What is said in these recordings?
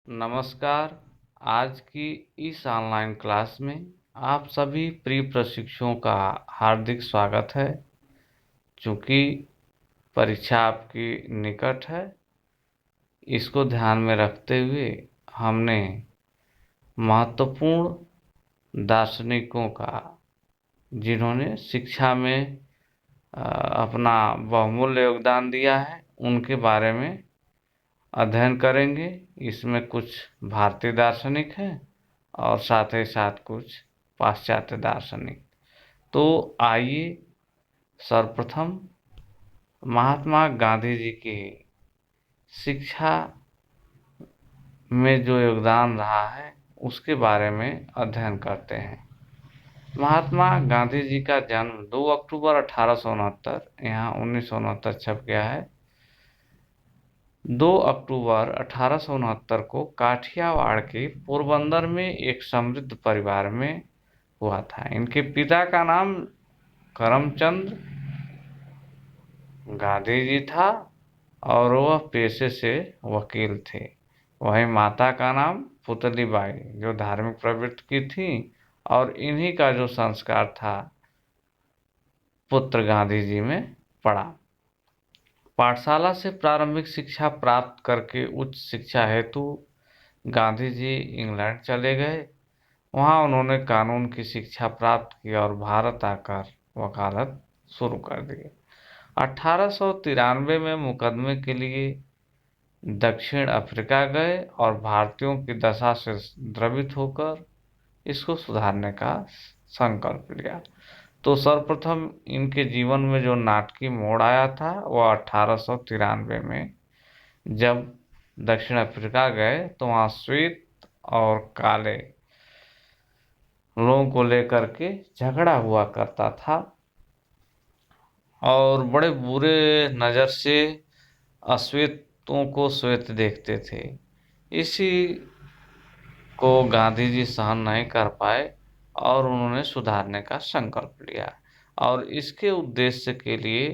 नमस्कार। आज की इस ऑनलाइन क्लास में आप सभी प्रिय प्रशिक्षुओं का हार्दिक स्वागत है। चूँकि परीक्षा आपकी निकट है, इसको ध्यान में रखते हुए हमने महत्वपूर्ण दार्शनिकों का, जिन्होंने शिक्षा में अपना बहुमूल्य योगदान दिया है, उनके बारे में अध्ययन करेंगे। इसमें कुछ भारतीय दार्शनिक हैं और साथ ही साथ कुछ पाश्चात्य दार्शनिक। तो आइए सर्वप्रथम महात्मा गांधी जी की शिक्षा में जो योगदान रहा है उसके बारे में अध्ययन करते हैं। महात्मा गांधी जी का जन्म 2 अक्टूबर 1869, यहाँ 1969 छप गया है, 2 अक्टूबर 1869 को काठियावाड़ के पोरबंदर में एक समृद्ध परिवार में हुआ था। इनके पिता का नाम करमचंद गांधी जी था और वह पेशे से वकील थे। वहीं माता का नाम पुतली बाई, जो धार्मिक प्रवृत्ति की थी, और इन्हीं का जो संस्कार था पुत्र गांधी जी में पड़ा। पाठशाला से प्रारंभिक शिक्षा प्राप्त करके उच्च शिक्षा हेतु गांधी जी इंग्लैंड चले गए। वहां उन्होंने कानून की शिक्षा प्राप्त की और भारत आकर वकालत शुरू कर दी। 1893 में मुकदमे के लिए दक्षिण अफ्रीका गए और भारतीयों की दशा से द्रवित होकर इसको सुधारने का संकल्प लिया। तो सर्वप्रथम इनके जीवन में जो नाटकीय मोड़ आया था वह 1893 में, जब दक्षिण अफ्रीका गए तो वहाँ श्वेत और काले लोगों को लेकर के झगड़ा हुआ करता था और बड़े बुरे नज़र से अश्वेतों को श्वेत देखते थे। इसी को गांधी जी सहन नहीं कर पाए और उन्होंने सुधारने का संकल्प लिया और इसके उद्देश्य के लिए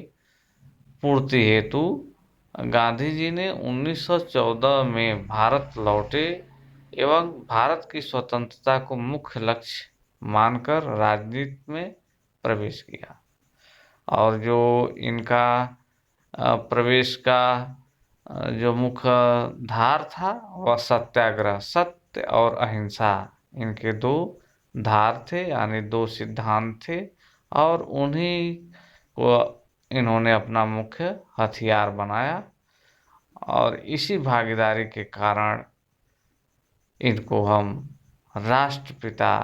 पूर्ति हेतु गांधी जी ने 1914 में भारत लौटे एवं भारत की स्वतंत्रता को मुख्य लक्ष्य मानकर राजनीति में प्रवेश किया। और जो इनका प्रवेश का जो मुख्य धार था वह सत्याग्रह, सत्य और अहिंसा, इनके दो धार थे, यानी दो सिद्धांत थे, और उन्हीं को इन्होंने अपना मुख्य हथियार बनाया और इसी भागीदारी के कारण इनको हम राष्ट्रपिता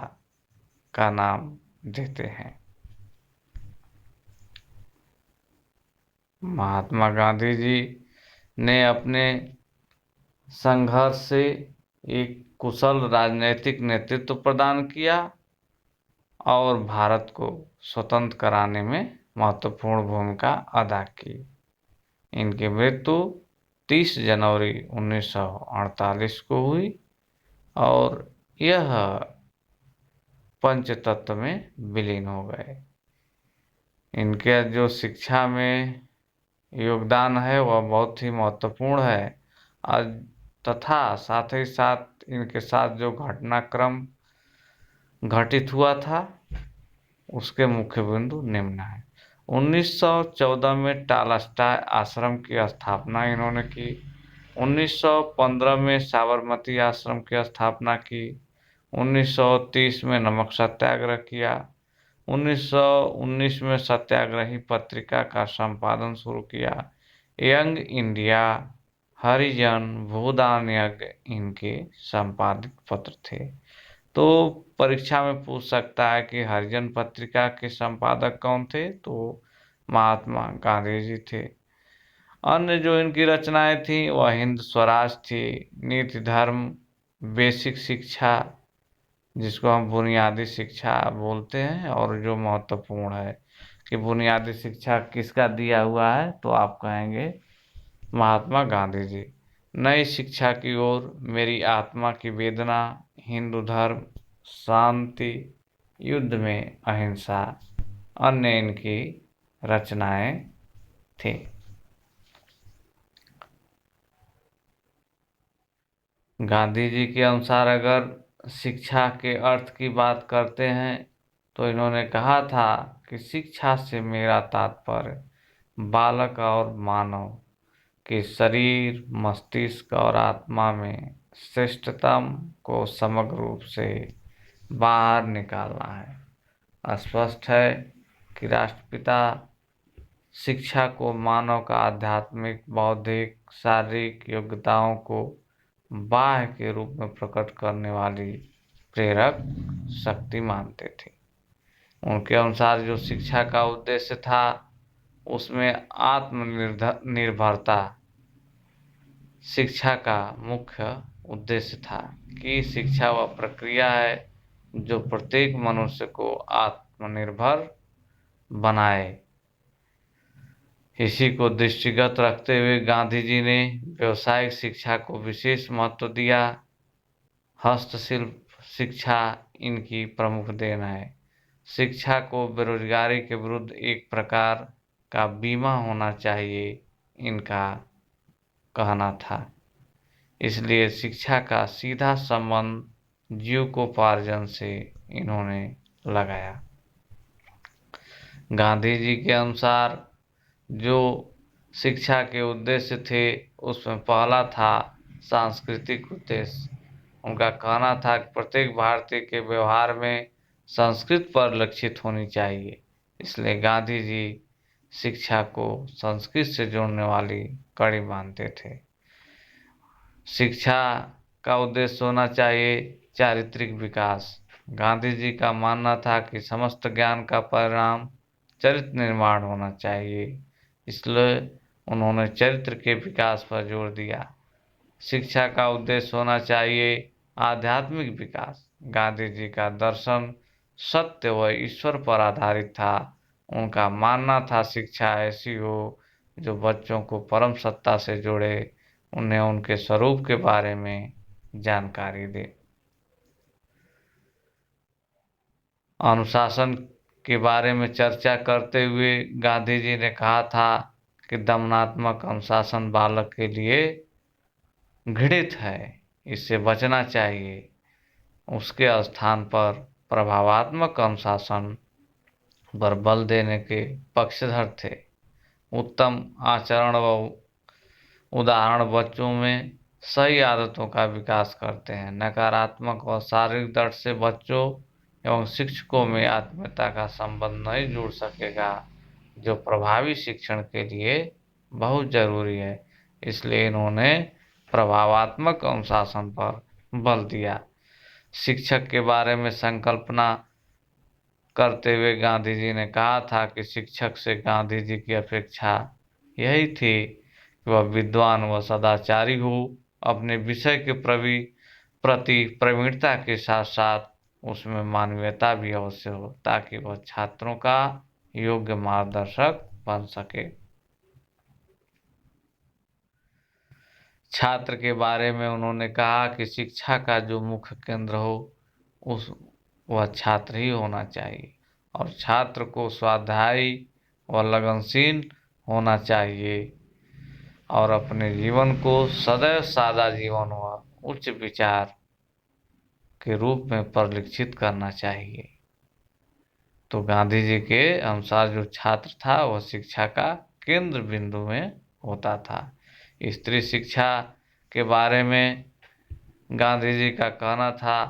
का नाम देते हैं। महात्मा गांधी जी ने अपने संघर्ष से एक कुशल राजनैतिक नेतृत्व प्रदान किया और भारत को स्वतंत्र कराने में महत्वपूर्ण भूमिका अदा की। इनकी मृत्यु 30 जनवरी 1948 को हुई और यह पंचतत्व में विलीन हो गए। इनके जो शिक्षा में योगदान है वह बहुत ही महत्वपूर्ण है और तथा साथ ही साथ इनके साथ जो घटनाक्रम घटित हुआ था उसके मुख्य बिंदु निम्न है। 1914 में टालस्टाय आश्रम की स्थापना इन्होंने की। 1915 में साबरमती आश्रम की स्थापना की। 1930 में नमक सत्याग्रह किया। 1919 में सत्याग्रही पत्रिका का संपादन शुरू किया। यंग इंडिया, हरिजन, भूदान यज्ञ इनके संपादित पत्र थे। तो परीक्षा में पूछ सकता है कि हरिजन पत्रिका के संपादक कौन थे, तो महात्मा गांधी जी थे। अन्य जो इनकी रचनाएं थी वह हिंद स्वराज थी, नीति धर्म, बेसिक शिक्षा जिसको हम बुनियादी शिक्षा बोलते हैं, और जो महत्वपूर्ण है कि बुनियादी शिक्षा किसका दिया हुआ है, तो आप कहेंगे महात्मा गांधी जी। नई शिक्षा की ओर, मेरी आत्मा की वेदना, हिंदू धर्म, शांति, युद्ध में अहिंसा, अन्य इनकी रचनाएं थी। गांधी जी के अनुसार अगर शिक्षा के अर्थ की बात करते हैं तो इन्होंने कहा था कि शिक्षा से मेरा तात्पर्य बालक और मानव के शरीर, मस्तिष्क और आत्मा में श्रेष्ठतम को समग्र रूप से बाहर निकालना है। स्पष्ट है कि राष्ट्रपिता शिक्षा को मानव का आध्यात्मिक, बौद्धिक, शारीरिक योग्यताओं को बाह्य के रूप में प्रकट करने वाली प्रेरक शक्ति मानते थे। उनके अनुसार जो शिक्षा का उद्देश्य था उसमें आत्मनिर्भरता शिक्षा का मुख्य उद्देश्य था कि शिक्षा वह प्रक्रिया है जो प्रत्येक मनुष्य को आत्मनिर्भर बनाए। इसी को दृष्टिगत रखते हुए गांधी जी ने व्यावसायिक शिक्षा को विशेष महत्व दिया। हस्तशिल्प शिक्षा इनकी प्रमुख देन है। शिक्षा को बेरोजगारी के विरुद्ध एक प्रकार का बीमा होना चाहिए, इनका कहना था। इसलिए शिक्षा का सीधा संबंध जीविकोपार्जन से इन्होंने लगाया। गांधी जी के अनुसार जो शिक्षा के उद्देश्य थे उसमें पहला था सांस्कृतिक उद्देश्य। उनका कहना था कि प्रत्येक भारतीय के व्यवहार में संस्कृत पर लक्षित होनी चाहिए। इसलिए गांधी जी शिक्षा को संस्कृत से जोड़ने वाली कड़ी मानते थे। शिक्षा का उद्देश्य होना चाहिए चारित्रिक विकास। गांधी जी का मानना था कि समस्त ज्ञान का परिणाम चरित्र निर्माण होना चाहिए। इसलिए उन्होंने चरित्र के विकास पर जोर दिया। शिक्षा का उद्देश्य होना चाहिए आध्यात्मिक विकास। गांधी जी का दर्शन सत्य व ईश्वर पर आधारित था। उनका मानना था शिक्षा ऐसी हो जो बच्चों को परम सत्ता से जोड़े, उन्हें उनके स्वरूप के बारे में जानकारी दे। अनुशासन के बारे में चर्चा करते हुए गांधी जी ने कहा था कि दमनात्मक अनुशासन बालक के लिए घृणित है, इससे बचना चाहिए। उसके स्थान पर प्रभावात्मक अनुशासन पर बल देने के पक्षधर थे। उत्तम आचरण व उदाहरण बच्चों में सही आदतों का विकास करते हैं। नकारात्मक और शारीरिक दर्द से बच्चों एवं शिक्षकों में आत्मीयता का संबंध नहीं जुड़ सकेगा, जो प्रभावी शिक्षण के लिए बहुत जरूरी है। इसलिए इन्होंने प्रभावात्मक अनुशासन पर बल दिया। शिक्षक के बारे में संकल्पना करते हुए गांधी जी ने कहा था कि शिक्षक से गांधी जी की अपेक्षा यही थी कि वह विद्वान व सदाचारी हो, अपने विषय के प्रति प्रवीणता के साथ साथ उसमें मानवीयता भी अवश्य हो, ताकि वह छात्रों का योग्य मार्गदर्शक बन सके। छात्र के बारे में उन्होंने कहा कि शिक्षा का जो मुख्य केंद्र हो उस वह छात्र ही होना चाहिए और छात्र को स्वाध्यायी व लगनशील होना चाहिए और अपने जीवन को सदैव सादा जीवन व उच्च विचार के रूप में परिलक्षित करना चाहिए। तो गांधी जी के अनुसार जो छात्र था वह शिक्षा का केंद्र बिंदु में होता था। स्त्री शिक्षा के बारे में गांधी जी का कहना था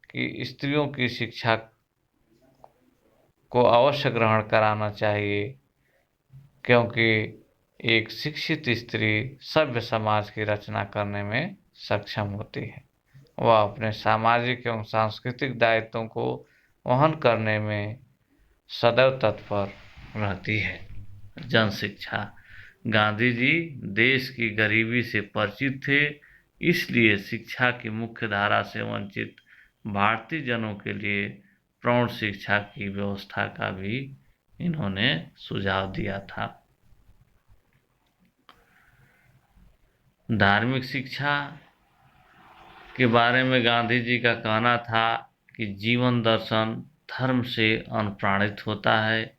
कि स्त्रियों की शिक्षा को अवश्य ग्रहण कराना चाहिए, क्योंकि एक शिक्षित स्त्री सभ्य समाज की रचना करने में सक्षम होती है। वह अपने सामाजिक एवं सांस्कृतिक दायित्वों को वहन करने में सदैव तत्पर रहती है। जन शिक्षा। गांधी जी देश की गरीबी से परिचित थे, इसलिए शिक्षा की मुख्य धारा से वंचित भारतीय जनों के लिए प्रौढ़ शिक्षा की व्यवस्था का भी इन्होंने सुझाव दिया था। धार्मिक शिक्षा के बारे में गांधी जी का कहना था कि जीवन दर्शन धर्म से अनुप्राणित होता है।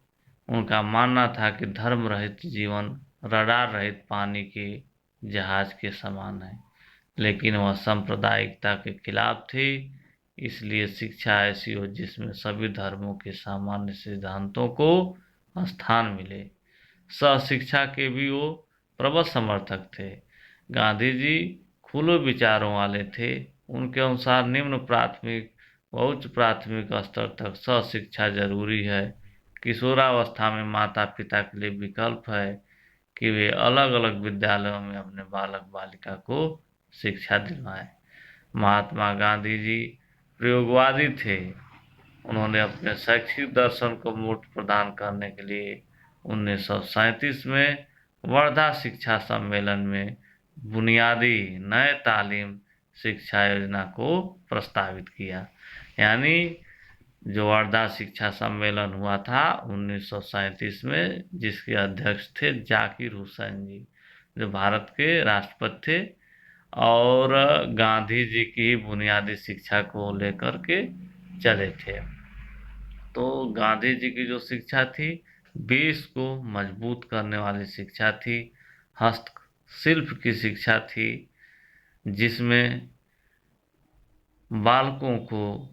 उनका मानना था कि धर्म रहित जीवन रडार रहित पानी के जहाज के समान है। लेकिन वह सांप्रदायिकता के खिलाफ थे। इसलिए शिक्षा ऐसी हो जिसमें सभी धर्मों के सामान्य सिद्धांतों को स्थान मिले। सहशिक्षा के भी वो प्रबल समर्थक थे। गांधी जी खुले विचारों वाले थे। उनके अनुसार निम्न प्राथमिक व उच्च प्राथमिक स्तर तक सहशिक्षा जरूरी है। किशोरावस्था में माता पिता के लिए विकल्प है कि वे अलग अलग विद्यालयों में अपने बालक बालिका को शिक्षा दिलवाएं। महात्मा गांधी जी प्रयोगवादी थे। उन्होंने अपने शैक्षिक दर्शन को मूर्त प्रदान करने के लिए 1937 में वर्धा शिक्षा सम्मेलन में बुनियादी नए तालीम शिक्षा योजना को प्रस्तावित किया। यानी जो वर्धा शिक्षा सम्मेलन हुआ था 1937 में, जिसके अध्यक्ष थे जाकिर हुसैन जी, जो भारत के राष्ट्रपति थे, और गांधी जी की बुनियादी शिक्षा को लेकर के चले थे। तो गांधी जी की जो शिक्षा थी, देश को मजबूत करने वाली शिक्षा थी। हस्तशिल्प की शिक्षा थी, जिसमें बालकों को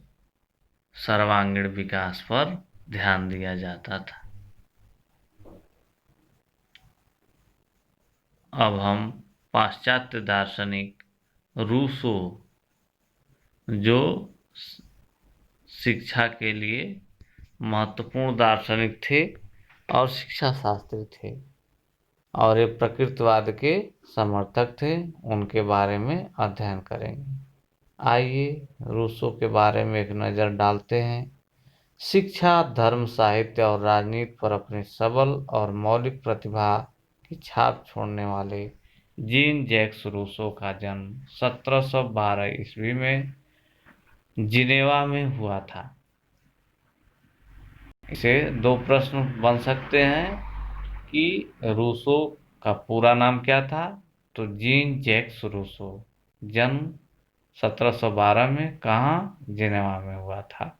सर्वांगीण विकास पर ध्यान दिया जाता था। अब हम पाश्चात्य दार्शनिक रूसो, जो शिक्षा के लिए महत्वपूर्ण दार्शनिक थे और शिक्षा शास्त्री थे, और ये प्रकृतिवाद के समर्थक थे, उनके बारे में अध्ययन करेंगे। आइए रूसो के बारे में एक नज़र डालते हैं। शिक्षा, धर्म, साहित्य और राजनीति पर अपनी सबल और मौलिक प्रतिभा की छाप छोड़ने वाले जीन जैक्स रूसो का जन्म 1712 ईस्वी में जिनेवा में हुआ था। इसे दो प्रश्न बन सकते हैं कि रूसो का पूरा नाम क्या था। तो जीन जैक्स रूसो, जन्म 1712 में कहाँ? जिनेवा में हुआ था।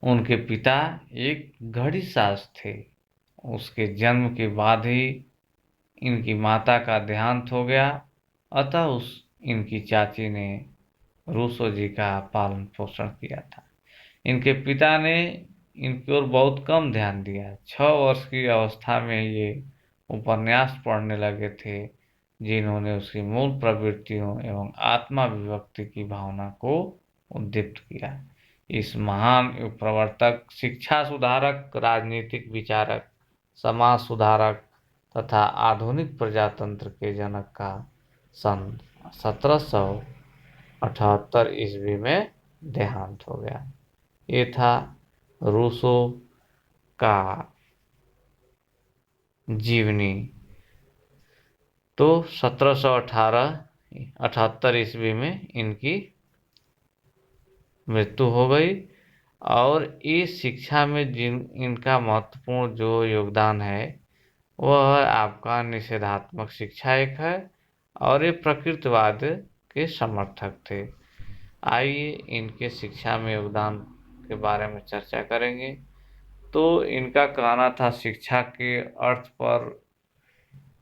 उनके पिता एक घड़ीसाज थे। उसके जन्म के बाद ही इनकी माता का देहांत हो गया, अतः इनकी चाची ने रूसो जी का पालन पोषण किया था। इनके पिता ने इनकी ओर बहुत कम ध्यान दिया। 6 वर्ष की अवस्था में ये उपन्यास पढ़ने लगे थे, जिन्होंने उसकी मूल प्रवृत्तियों एवं आत्मा विभक्ति की भावना को उद्दीप्त किया। इस महान प्रवर्तक, शिक्षा सुधारक, राजनीतिक विचारक, समाज सुधारक तथा आधुनिक प्रजातंत्र के जनक का सन 1778 ईस्वी में देहांत हो गया। ये था रूसो का जीवनी। तो 1778 ईस्वी में इनकी मृत्यु हो गई। और इस शिक्षा में इनका महत्वपूर्ण जो योगदान है, वह आपका निषेधात्मक शिक्षा एक है, और ये प्रकृतिवाद के समर्थक थे। आइए इनके शिक्षा में योगदान के बारे में चर्चा करेंगे। तो इनका कहना था, शिक्षा के अर्थ पर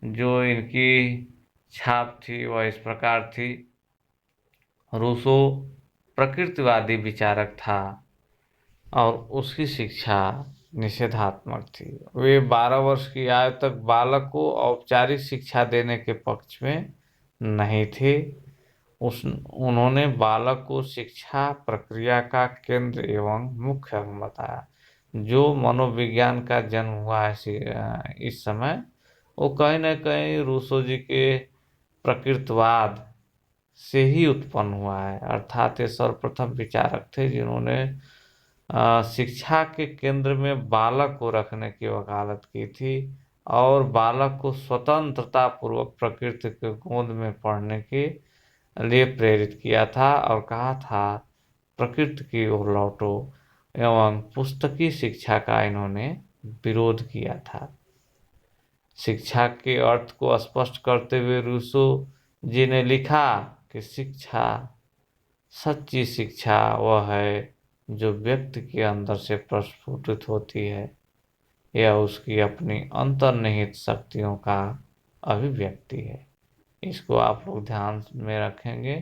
जो इनकी छाप थी वह इस प्रकार थी। रूसो प्रकृतिवादी विचारक था और उसकी शिक्षा निषेधात्मक थी। वे 12 वर्ष की आयु तक बालक को औपचारिक शिक्षा देने के पक्ष में नहीं थे। उन्होंने बालक को शिक्षा प्रक्रिया का केंद्र एवं मुख्य अंग बताया। जो मनोविज्ञान का जन्म हुआ है इस समय, वो कहीं न कहीं रूसो जी के प्रकृतिवाद से ही उत्पन्न हुआ है। अर्थात ये सर्वप्रथम विचारक थे जिन्होंने शिक्षा के केंद्र में बालक को रखने की वकालत की थी और बालक को स्वतंत्रता पूर्वक प्रकृति के गोद में पढ़ने के लिए प्रेरित किया था और कहा था, प्रकृति की ओर लौटो, एवं पुस्तकीय शिक्षा का इन्होंने विरोध किया था। शिक्षा के अर्थ को स्पष्ट करते हुए रूसो जी ने लिखा कि शिक्षा, सच्ची शिक्षा वह है जो व्यक्ति के अंदर से प्रस्फुटित होती है, यह उसकी अपनी अंतर्निहित शक्तियों का अभिव्यक्ति है। इसको आप लोग ध्यान में रखेंगे।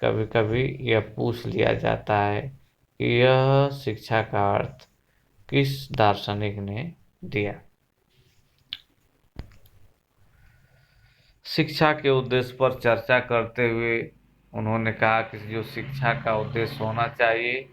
कभी कभी यह पूछ लिया जाता है कि यह शिक्षा का अर्थ किस दार्शनिक ने दिया। शिक्षा के उद्देश्य पर चर्चा करते हुए उन्होंने कहा कि जो शिक्षा का उद्देश्य होना चाहिए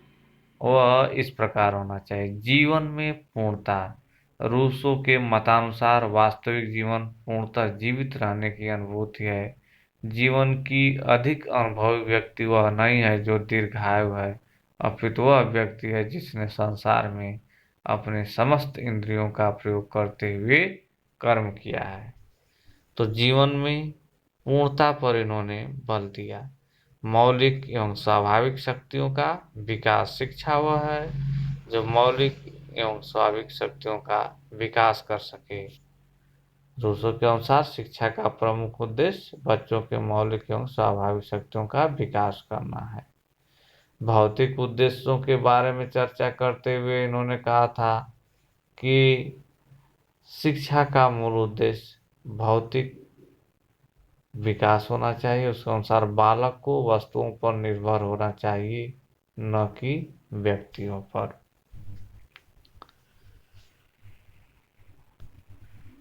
वह इस प्रकार होना चाहिए: जीवन में पूर्णता। रूसो के मतानुसार वास्तविक जीवन पूर्णतः जीवित रहने की अनुभूति है। जीवन की अधिक अनुभवी व्यक्ति वह नहीं है जो दीर्घायु है, अपितु वह व्यक्ति है जिसने संसार में अपने समस्त इंद्रियों का प्रयोग करते हुए कर्म किया है। तो जीवन में पूर्णता पर इन्होंने बल दिया। मौलिक एवं स्वाभाविक शक्तियों का विकास। शिक्षा वह है जो मौलिक एवं स्वाभाविक शक्तियों का विकास कर सके। रूसो के अनुसार शिक्षा का प्रमुख उद्देश्य बच्चों के मौलिक एवं स्वाभाविक शक्तियों का विकास करना है। भौतिक उद्देश्यों के बारे में चर्चा करते हुए इन्होंने कहा था कि शिक्षा का मूल उद्देश्य भौतिक विकास होना चाहिए। उसके अनुसार बालक को वस्तुओं पर निर्भर होना चाहिए, न कि व्यक्तियों पर।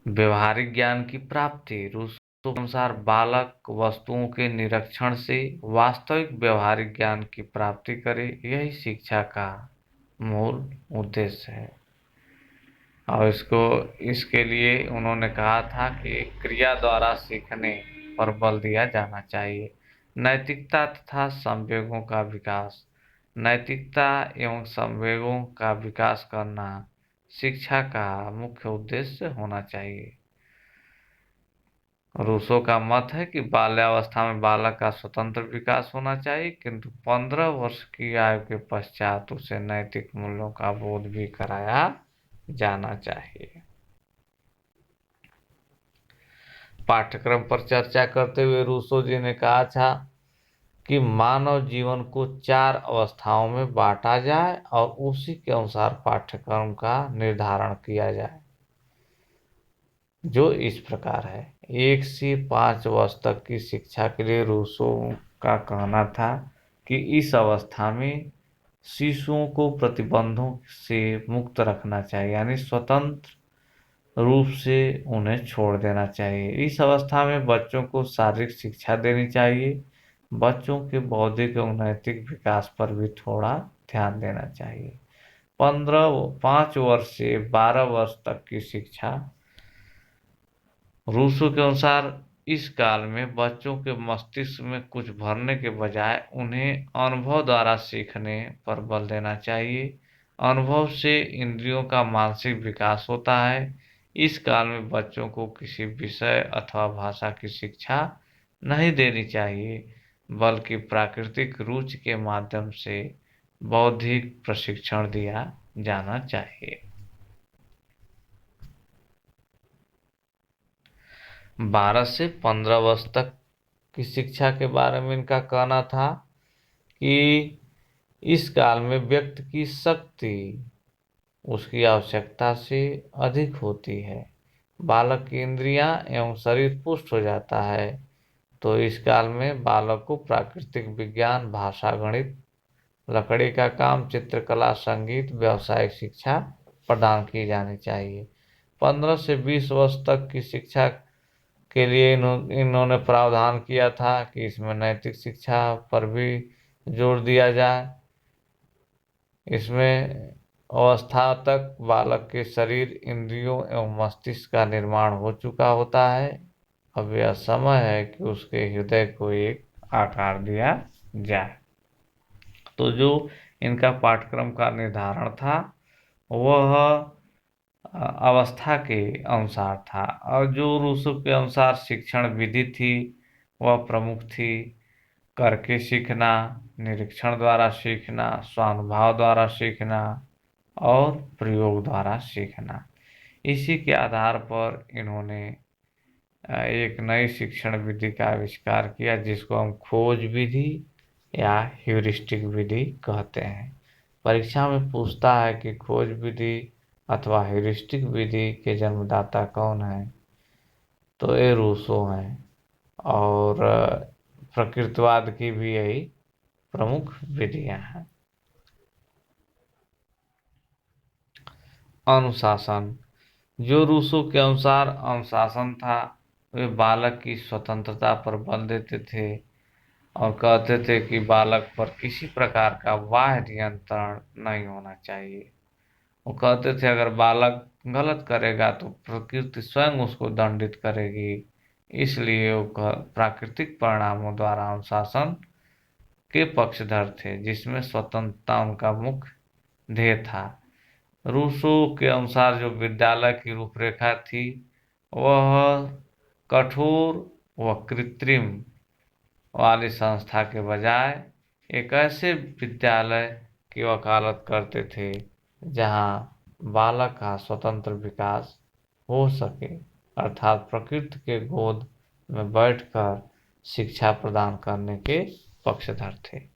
व्यवहारिक ज्ञान की प्राप्ति। रूसो के अनुसार बालक वस्तुओं के निरीक्षण से वास्तविक व्यवहारिक ज्ञान की प्राप्ति करे, यही शिक्षा का मूल उद्देश्य है। और इसके लिए उन्होंने कहा था कि क्रिया द्वारा सीखने पर बल दिया जाना चाहिए। नैतिकता तथा संवेगों का विकास। नैतिकता एवं संवेगों का विकास करना शिक्षा का मुख्य उद्देश्य होना चाहिए। रूसो का मत है कि बाल्यावस्था में बालक का स्वतंत्र विकास होना चाहिए, किंतु 15 वर्ष की आयु के पश्चात उसे नैतिक मूल्यों का बोध भी कराया जाना चाहिए। पाठ्यक्रम पर चर्चा करते हुए रूसो जी ने कहा था कि मानव जीवन को 4 अवस्थाओं में बांटा जाए और उसी के अनुसार पाठ्यक्रम का निर्धारण किया जाए, जो इस प्रकार है। 1 से 5 वर्ष तक की शिक्षा के लिए रूसो का कहना था कि इस अवस्था में शिशुओं को प्रतिबंधों से मुक्त रखना चाहिए, यानी स्वतंत्र रूप से उन्हें छोड़ देना चाहिए। इस अवस्था में बच्चों को शारीरिक शिक्षा देनी चाहिए। बच्चों के बौद्धिक एवं नैतिक विकास पर भी थोड़ा ध्यान देना चाहिए। 5 वर्ष से 12 वर्ष तक की शिक्षा। रूसो के अनुसार इस काल में बच्चों के मस्तिष्क में कुछ भरने के बजाय उन्हें अनुभव द्वारा सीखने पर बल देना चाहिए। अनुभव से इंद्रियों का मानसिक विकास होता है। इस काल में बच्चों को किसी विषय अथवा भाषा की शिक्षा नहीं देनी चाहिए, बल्कि प्राकृतिक रुचि के माध्यम से बौद्धिक प्रशिक्षण दिया जाना चाहिए। 12 से 15 वर्ष तक की शिक्षा के बारे में इनका कहना था कि इस काल में व्यक्ति की शक्ति उसकी आवश्यकता से अधिक होती है। बालक की इंद्रियां एवं शरीर पुष्ट हो जाता है, तो इस काल में बालक को प्राकृतिक विज्ञान, भाषा, गणित, लकड़ी का काम, चित्रकला, संगीत, व्यावसायिक शिक्षा प्रदान की जानी चाहिए। 15 से 20 वर्ष तक की शिक्षा के लिए इन्होंने प्रावधान किया था कि इसमें नैतिक शिक्षा पर भी जोर दिया जाए। इसमें अवस्था तक बालक के शरीर, इंद्रियों एवं मस्तिष्क का निर्माण हो चुका होता है। अब यह समय है कि उसके हृदय को एक आकार दिया जाए। तो जो इनका पाठ्यक्रम का निर्धारण था वह अवस्था के अनुसार था, और जो रूसो के अनुसार शिक्षण विधि थी वह प्रमुख थी: करके सीखना, निरीक्षण द्वारा सीखना, स्वानुभव द्वारा सीखना और प्रयोग द्वारा सीखना। इसी के आधार पर इन्होंने एक नई शिक्षण विधि का आविष्कार किया, जिसको हम खोज विधि या ह्यूरिस्टिक विधि कहते हैं। परीक्षा में पूछता है कि खोज विधि अथवा ह्यूरिस्टिक विधि के जन्मदाता कौन है, तो ये रूसो हैं। और प्रकृतिवाद की भी यही प्रमुख विधियां हैं। अनुशासन, जो रूसो के अनुसार अनुशासन था, वे बालक की स्वतंत्रता पर बल देते थे और कहते थे कि बालक पर किसी प्रकार का बाह्य नियंत्रण नहीं होना चाहिए। वो कहते थे अगर बालक गलत करेगा तो प्रकृति स्वयं उसको दंडित करेगी। इसलिए वो प्राकृतिक परिणामों द्वारा अनुशासन के पक्षधर थे, जिसमें स्वतंत्रता उनका मुख्य ध्येय था। रूसो के अनुसार जो विद्यालय की रूपरेखा थी वह कठोर व कृत्रिम वाली संस्था के बजाय एक ऐसे विद्यालय की वकालत करते थे जहां बालक का स्वतंत्र विकास हो सके, अर्थात प्रकृति के गोद में बैठकर शिक्षा प्रदान करने के पक्षधर थे।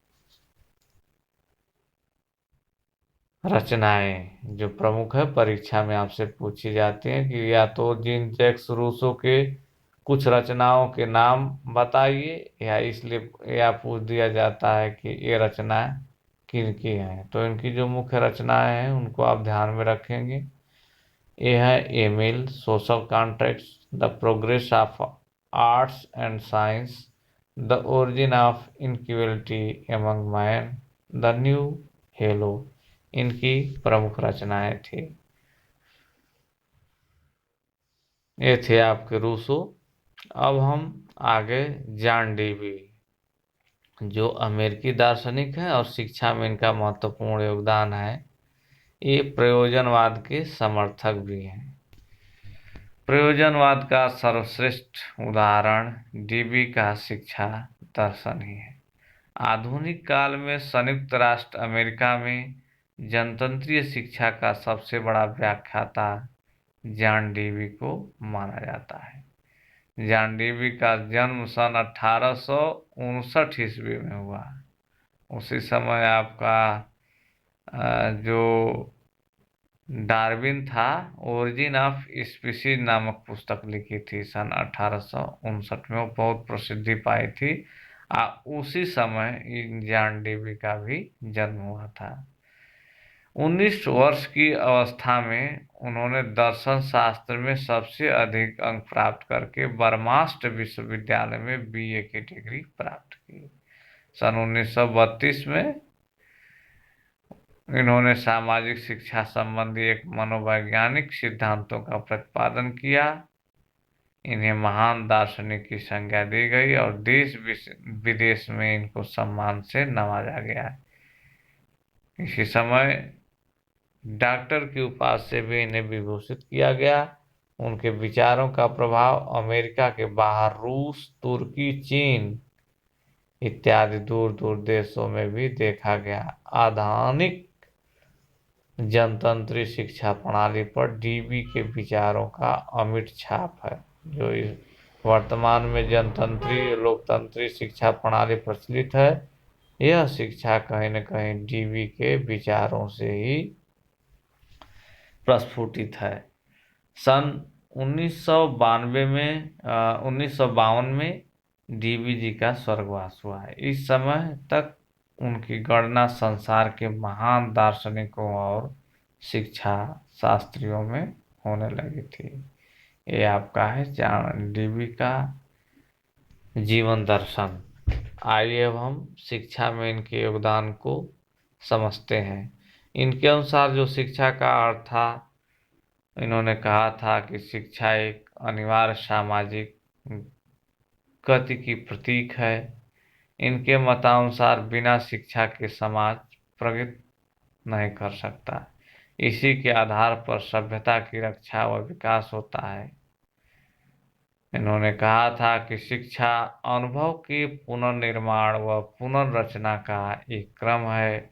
रचनाएं जो प्रमुख है, परीक्षा में आपसे पूछी जाती हैं कि या तो जीन जैक्स रूसो के कुछ रचनाओं के नाम बताइए, या इसलिए या पूछ दिया जाता है कि ये रचनाएं किन की हैं। तो इनकी जो मुख्य रचनाएं हैं उनको आप ध्यान में रखेंगे। ये है Emile, social contracts, the progress of arts and science, the origin of inequality among man, the new Heloise, इनकी प्रमुख रचनाएं थी। ये थे आपके रूसो। अब हम आगे जॉन डीवी, जो अमेरिकी दार्शनिक हैं और शिक्षा में इनका महत्वपूर्ण योगदान है। ये प्रयोजनवाद के समर्थक भी हैं। प्रयोजनवाद का सर्वश्रेष्ठ उदाहरण डीबी का शिक्षा दर्शन ही है। आधुनिक काल में संयुक्त राष्ट्र अमेरिका में जनतंत्रीय शिक्षा का सबसे बड़ा व्याख्याता जॉन डीवी को माना जाता है। जॉन डीवी का जन्म सन 1859 ईस्वी में हुआ। उसी समय आपका जो डार्विन था, ओरिजिन ऑफ स्पीसीज नामक पुस्तक लिखी थी सन 1859 में, वो बहुत प्रसिद्धि पाई थी। उसी समय जॉन डीवी का भी जन्म हुआ था। 19 वर्ष की अवस्था में उन्होंने दर्शन शास्त्र में सबसे अधिक अंक प्राप्त करके बर्मास्ट विश्वविद्यालय में बीए की डिग्री प्राप्त की। सन 1932 में इन्होंने सामाजिक शिक्षा संबंधी एक मनोवैज्ञानिक सिद्धांतों का प्रतिपादन किया। इन्हें महान दार्शनिक की संज्ञा दी गई और देश विदेश में इनको सम्मान से नवाजा गया। इसी समय डॉक्टर की उपाधि से भी इन्हें विभूषित किया गया। उनके विचारों का प्रभाव अमेरिका के बाहर रूस, तुर्की, चीन इत्यादि दूर दूर देशों में भी देखा गया। आधुनिक जनतंत्री शिक्षा प्रणाली पर डीबी के विचारों का अमिट छाप है। जो वर्तमान में जनतंत्री लोकतंत्री शिक्षा प्रणाली प्रचलित है, यह शिक्षा कहीं न कहीं डीबी के विचारों से ही प्रस्फुटित है। सन 1952 में डीवी जी का स्वर्गवास हुआ है। इस समय तक उनकी गणना संसार के महान दार्शनिकों और शिक्षा शास्त्रियों में होने लगी थी। ये आपका है जॉन डीवी का जीवन दर्शन। आइए अब हम शिक्षा में इनके योगदान को समझते हैं। इनके अनुसार जो शिक्षा का अर्थ था, इन्होंने कहा था कि शिक्षा एक अनिवार्य सामाजिक गति की प्रतीक है। इनके मतानुसार बिना शिक्षा के समाज प्रगति नहीं कर सकता। इसी के आधार पर सभ्यता की रक्षा व विकास होता है। इन्होंने कहा था कि शिक्षा अनुभव के पुनर्निर्माण व पुनर्रचना का एक क्रम है,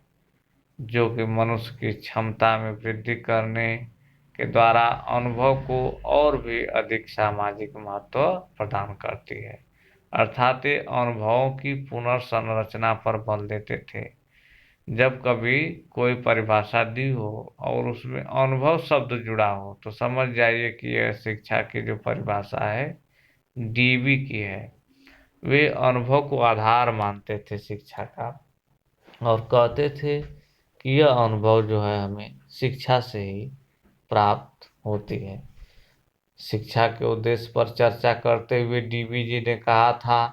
जो कि मनुष्य की क्षमता में वृद्धि करने के द्वारा अनुभव को और भी अधिक सामाजिक महत्व प्रदान करती है। अर्थात ये अनुभवों की पुनर्संरचना पर बल देते थे। जब कभी कोई परिभाषा दी हो और उसमें अनुभव शब्द जुड़ा हो तो समझ जाइए कि यह शिक्षा की जो परिभाषा है डीवी की है। वे अनुभव को आधार मानते थे शिक्षा का, और कहते थे कि यह अनुभव जो है हमें शिक्षा से ही प्राप्त होती है। शिक्षा के उद्देश्य पर चर्चा करते हुए डीवीजी ने कहा था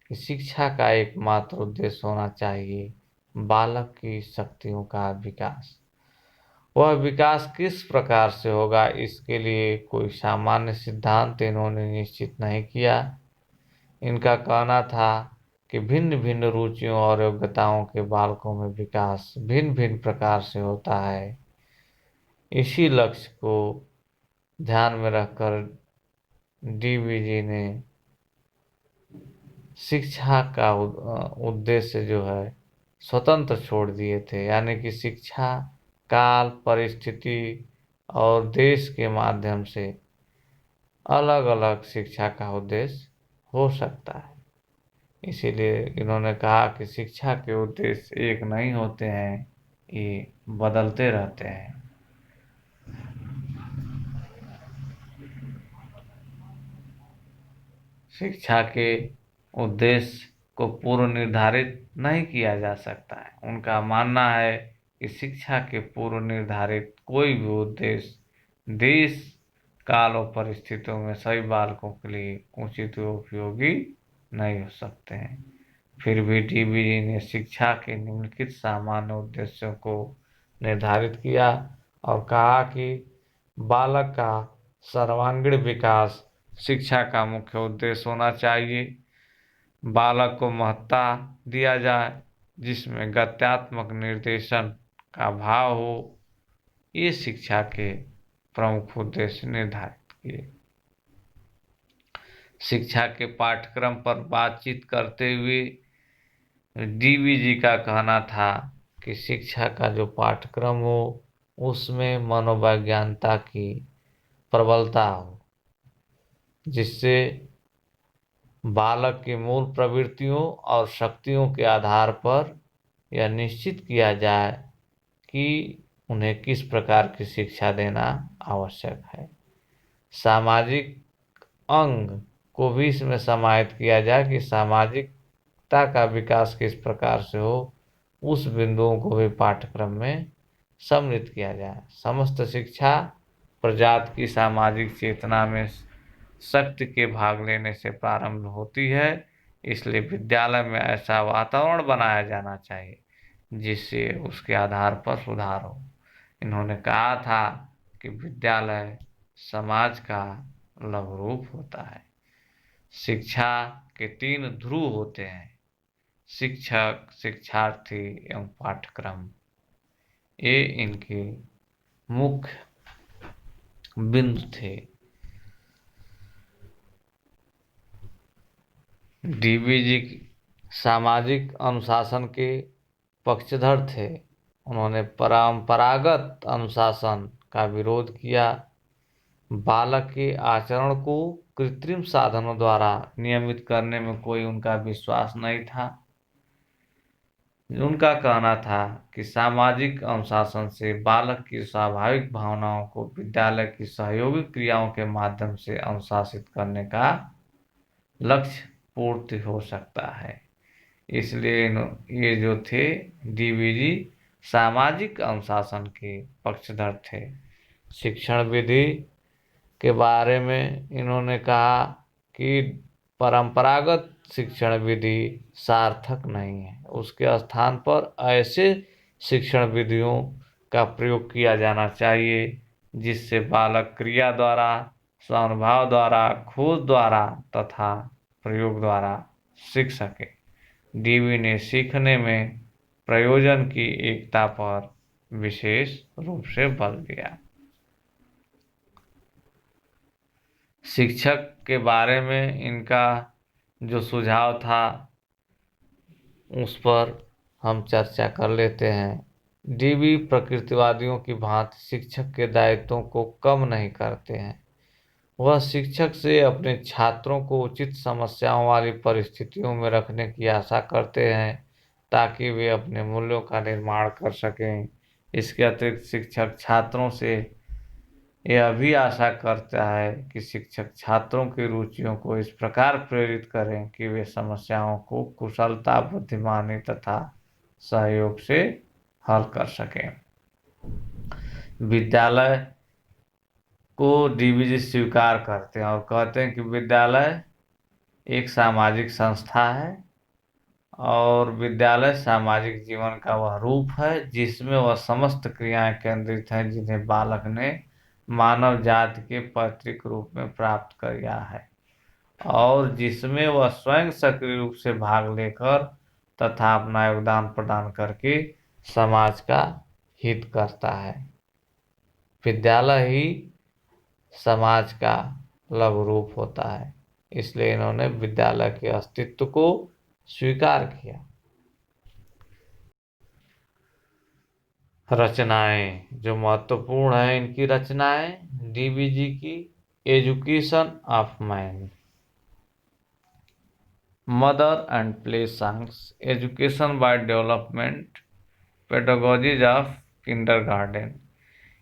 कि शिक्षा का एकमात्र उद्देश्य होना चाहिए बालक की शक्तियों का विकास। वह विकास किस प्रकार से होगा, इसके लिए कोई सामान्य सिद्धांत इन्होंने निश्चित नहीं किया। इनका कहना था कि भिन्न भिन्न रुचियों और योग्यताओं के बालकों में विकास भिन्न भिन्न प्रकार से होता है। इसी लक्ष्य को ध्यान में रखकर डीवीजी ने शिक्षा का उद्देश्य जो है स्वतंत्र छोड़ दिए थे, यानी कि शिक्षा काल, परिस्थिति और देश के माध्यम से अलग अलग शिक्षा का उद्देश्य हो सकता है। इसीलिए इन्होंने कहा कि शिक्षा के उद्देश्य एक नहीं होते हैं, ये बदलते रहते हैं। शिक्षा के उद्देश्य को पूर्व निर्धारित नहीं किया जा सकता है। उनका मानना है कि शिक्षा के पूर्व निर्धारित कोई भी उद्देश्य देश, काल और परिस्थितियों में सभी बालकों के लिए उचित व उपयोगी नहीं हो सकते हैं। फिर भी डीवीजी ने शिक्षा के निम्नलिखित सामान्य उद्देश्यों को निर्धारित किया और कहा कि बालक का सर्वांगीण विकास शिक्षा का मुख्य उद्देश्य होना चाहिए। बालक को महत्ता दिया जाए जिसमें गत्यात्मक निर्देशन का भाव हो। ये शिक्षा के प्रमुख उद्देश्य निर्धारित किए। शिक्षा के पाठ्यक्रम पर बातचीत करते हुए डीवीजी का कहना था कि शिक्षा का जो पाठ्यक्रम हो उसमें मनोवैज्ञानिकता की प्रबलता हो, जिससे बालक की मूल प्रवृत्तियों और शक्तियों के आधार पर यह निश्चित किया जाए कि उन्हें किस प्रकार की शिक्षा देना आवश्यक है। सामाजिक अंग को भी इसमें समाहित किया जाए कि सामाजिकता का विकास किस प्रकार से हो, उस बिंदुओं को भी पाठ्यक्रम में सम्मिलित किया जाए। समस्त शिक्षा प्रजाति की सामाजिक चेतना में शक्ति के भाग लेने से प्रारंभ होती है। इसलिए विद्यालय में ऐसा वातावरण बनाया जाना चाहिए जिससे उसके आधार पर सुधार हो। इन्होंने कहा था कि विद्यालय समाज का लघु रूप होता है। शिक्षा के 3 ध्रुव होते हैं: शिक्षक, शिक्षार्थी एवं पाठ्यक्रम। ये इनके मुख्य बिंदु थे। डीवीजी सामाजिक अनुशासन के पक्षधर थे। उन्होंने परंपरागत अनुशासन का विरोध किया। बालक के आचरण को कृत्रिम साधनों द्वारा नियमित करने में कोई उनका विश्वास नहीं था। उनका कहना था कि सामाजिक अनुशासन से बालक की स्वाभाविक भावनाओं को विद्यालय की सहयोगी क्रियाओं के माध्यम से अनुशासित करने का लक्ष्य पूर्ति हो सकता है। इसलिए ये जो थे डीवीजी सामाजिक अनुशासन के पक्षधर थे। शिक्षण विधि के बारे में इन्होंने कहा कि परंपरागत शिक्षण विधि सार्थक नहीं है, उसके स्थान पर ऐसे शिक्षण विधियों का प्रयोग किया जाना चाहिए जिससे बालक क्रिया द्वारा, स्वानुभाव द्वारा, खोज द्वारा तथा प्रयोग द्वारा सीख सके। डीवी ने सीखने में प्रयोजन की एकता पर विशेष रूप से बल दिया। शिक्षक के बारे में इनका जो सुझाव था उस पर हम चर्चा कर लेते हैं। डीवी प्रकृतिवादियों की भांति शिक्षक के दायित्वों को कम नहीं करते हैं। वह शिक्षक से अपने छात्रों को उचित समस्याओं वाली परिस्थितियों में रखने की आशा करते हैं ताकि वे अपने मूल्यों का निर्माण कर सकें। इसके अतिरिक्त शिक्षक छात्रों से यह भी आशा करता है कि शिक्षक छात्रों की रुचियों को इस प्रकार प्रेरित करें कि वे समस्याओं को कुशलता, बुद्धिमानी तथा सहयोग से हल कर सकें। विद्यालय को डीवीजी स्वीकार करते हैं और कहते हैं कि विद्यालय एक सामाजिक संस्था है और विद्यालय सामाजिक जीवन का वह रूप है जिसमें वह समस्त क्रियाएं केंद्रित हैं जिन्हें बालक ने मानव जाति के पैतृक रूप में प्राप्त किया है और जिसमें वह स्वयं सक्रिय रूप से भाग लेकर तथा अपना योगदान प्रदान करके समाज का हित करता है। विद्यालय ही समाज का लघु रूप होता है, इसलिए इन्होंने विद्यालय के अस्तित्व को स्वीकार किया। रचनाएं जो महत्वपूर्ण है इनकी रचनाएं डीवीजी की, education of man, mother and play songs, education by development, pedagogies of kindergarten.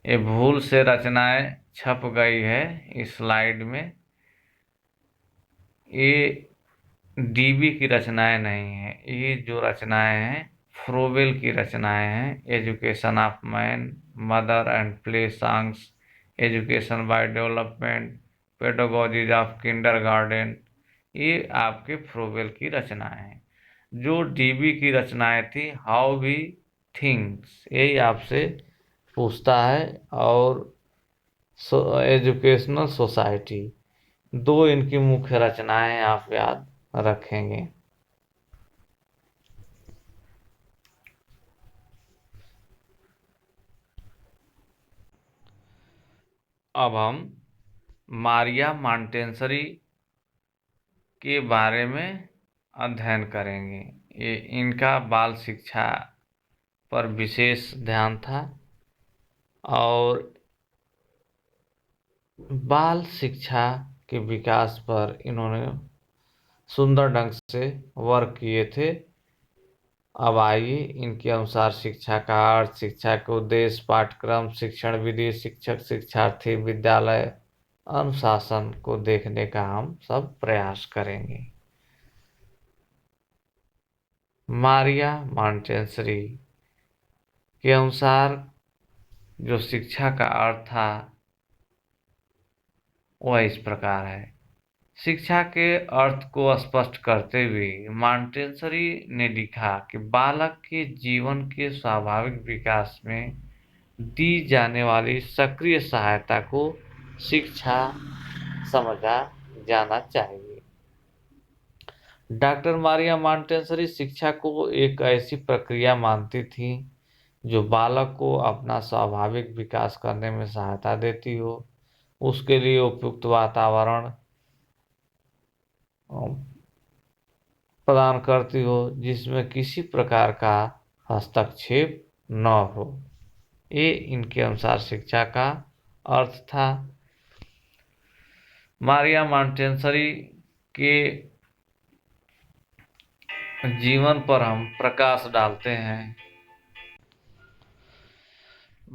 ये भूल से रचनाएं छप गई है इस स्लाइड में। ये डीबी की रचनाएं नहीं है, ये जो रचनाएं हैं फ्रोवेल की रचनाएं हैं। Education of man, mother and play songs, education by development, pedagogies of kindergarten, ये आपके फ्रोवेल की रचनाएं हैं। जो डीबी की रचनाएं थी हाउ वी थिंक्स, यही आपसे पूछता है, और एजुकेशनल सोसाइटी, दो इनकी मुख्य रचनाएं आप याद रखेंगे। अब हम मारिया मॉन्टेसरी के बारे में अध्ययन करेंगे। ये इनका बाल शिक्षा पर विशेष ध्यान था और बाल शिक्षा के विकास पर इन्होंने सुंदर ढंग से वर्क किए थे। अब आइए इनके अनुसार शिक्षा का अर्थ, शिक्षा के उद्देश्य, पाठ्यक्रम, शिक्षण विधि, शिक्षक, शिक्षार्थी, विद्यालय अनुशासन को देखने का हम सब प्रयास करेंगे। मारिया मॉन्टेसरी के अनुसार जो शिक्षा का अर्थ था वह इस प्रकार है। शिक्षा के अर्थ को स्पष्ट करते हुए मॉन्टेसरी ने लिखा कि बालक के जीवन के स्वाभाविक विकास में दी जाने वाली सक्रिय सहायता को शिक्षा समझा जाना चाहिए। डॉक्टर मारिया मॉन्टेसरी शिक्षा को एक ऐसी प्रक्रिया मानती थी जो बालक को अपना स्वाभाविक विकास करने में सहायता देती हो, उसके लिए उपयुक्त वातावरण प्रदान करती हो जिसमें किसी प्रकार का हस्तक्षेप न हो। ये इनके अनुसार शिक्षा का अर्थ था। मारिया मॉन्टेसरी के जीवन पर हम प्रकाश डालते हैं।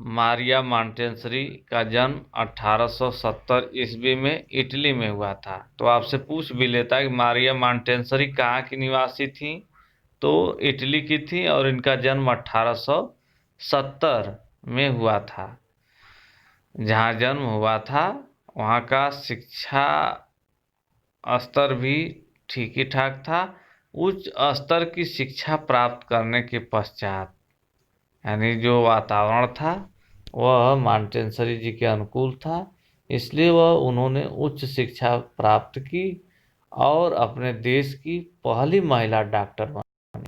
मारिया मॉन्टेसरी का जन्म 1870 ईस्वी में इटली में हुआ था। तो आपसे पूछ भी लेता है कि मारिया मॉन्टेसरी कहाँ की निवासी थी, तो इटली की थी और इनका जन्म 1870 में हुआ था। जहाँ जन्म हुआ था वहाँ का शिक्षा स्तर भी ठीक ही ठाक था। उच्च स्तर की शिक्षा प्राप्त करने के पश्चात यानी जो वातावरण था वह मॉन्टेसरी जी के अनुकूल था, इसलिए उन्होंने उच्च शिक्षा प्राप्त की और अपने देश की पहली महिला डॉक्टर बनी।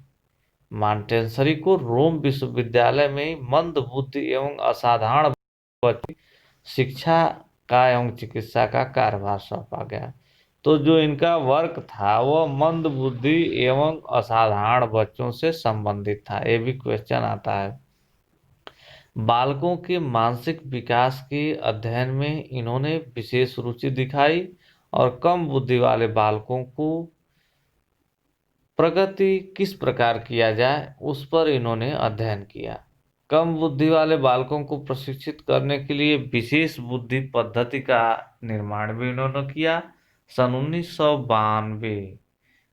मॉन्टेसरी को रोम विश्वविद्यालय में मंद बुद्धि एवं असाधारण बच्चों की शिक्षा का एवं चिकित्सा का कार्यभार सौंपा गया। तो जो इनका वर्क था वह मंद बुद्धि एवं असाधारण बच्चों से संबंधित था। ये भी क्वेश्चन आता है। बालकों के मानसिक विकास के अध्ययन में इन्होंने विशेष रुचि दिखाई और कम बुद्धि वाले बालकों को प्रगति किस प्रकार किया जाए उस पर इन्होंने अध्ययन किया। कम बुद्धि वाले बालकों को प्रशिक्षित करने के लिए विशेष बुद्धि पद्धति का निर्माण भी इन्होंने किया। सन 1992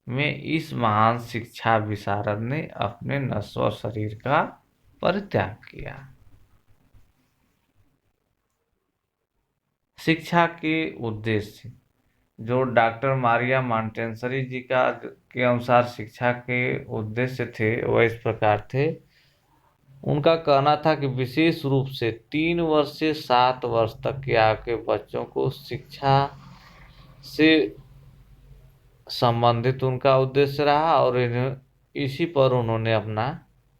में इस महान शिक्षा विशारद ने अपने नश्वर शरीर का परित्याग किया। शिक्षा के उद्देश्य, जो डॉक्टर मारिया मॉन्टेसरी जी का के अनुसार शिक्षा के उद्देश्य थे वह इस प्रकार थे। उनका कहना था कि विशेष रूप से 3 वर्ष से 7 वर्ष तक के आयु के बच्चों को शिक्षा से संबंधित उनका उद्देश्य रहा और इसी पर उन्होंने अपना